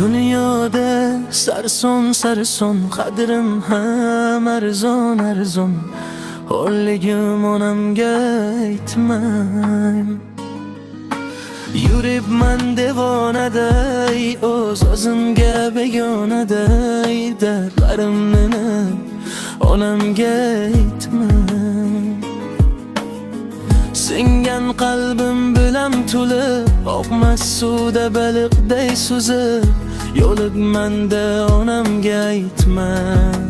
Dunyoda sarson sarson qadrim ham arzon Xo'rligim onamga aytmang. Yuribman devonaday o'zimga begonaday dardlarimni onamga aytmang. Singan qalbim bilan to'lib oqmas suvda baliqday suzib yo'libman-da onamga aytmang.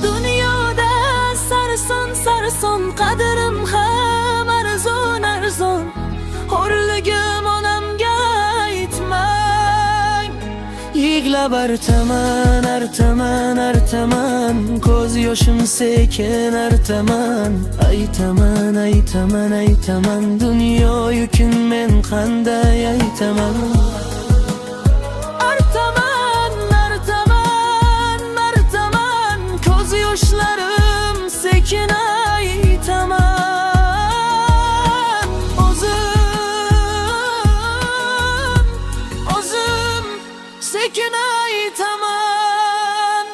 Dunyoda sarson qadrim ham arzon Xo'rligim onamga aytmang. Yig'lab artaman ko'z yoshim sekin artaman. Aytaman dunyo yukin men qanday aytaman. Artaman ko'z yoshlarim sekin aytaman. O'zim sekin aytaman.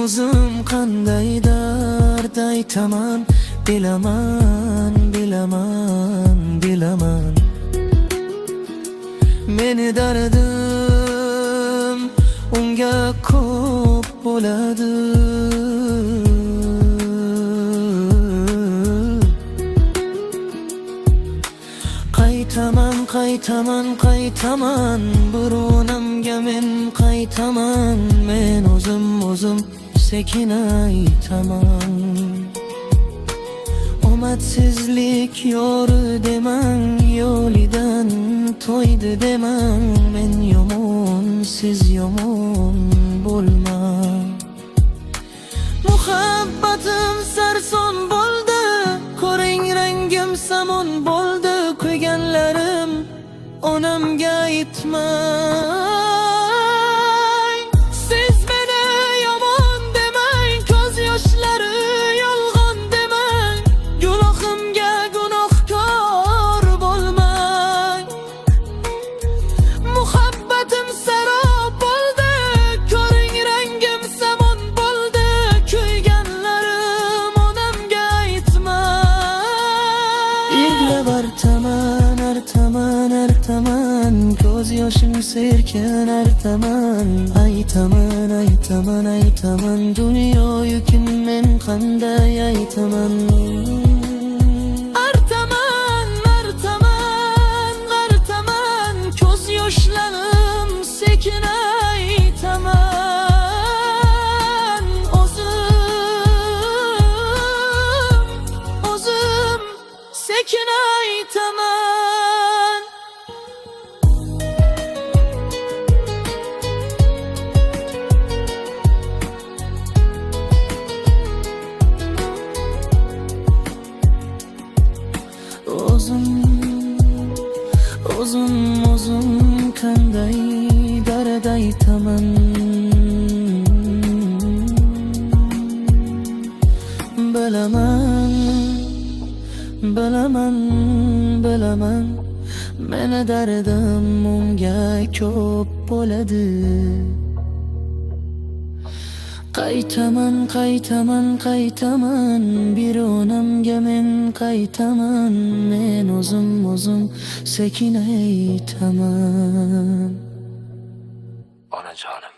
O'zim qanday dard aytaman. Bilaman meni dardim unga ko'p bo'ladi. Qaytaman bir onamga men qaytaman. Men o'zim sekin aytaman. Omadsizlik yori demang, yo'lidan to'ydi demang. Men yomon, siz yomon bo'lmang. Muhabbatim sarson bo'ldi, ko'ring rangim samon bo'ldi. Kuyganlarim onamga aytmang. Siz meni yomon demang, ko'z yoshlari yolg'on demang. Gunohimga gunohkor bo'lmang. Muhabbatim sarob bo'ldi, ko'ring rangim samon bo'ldi. Kuyganlarim onamga aytmang. Yig'lab artaman ko'z yoshim sekin artaman. Aytaman dunyo yukin men qanday aytaman. Artaman ko'z yoshlarim sekin aytaman. O'zim sekin aytaman. O'zim qanday dard aytaman. Bilaman meni dardim unga ko'p bo'ladi. Qaytaman bir onamga men qaytaman. Men o'zim sekin aytaman. Onajonim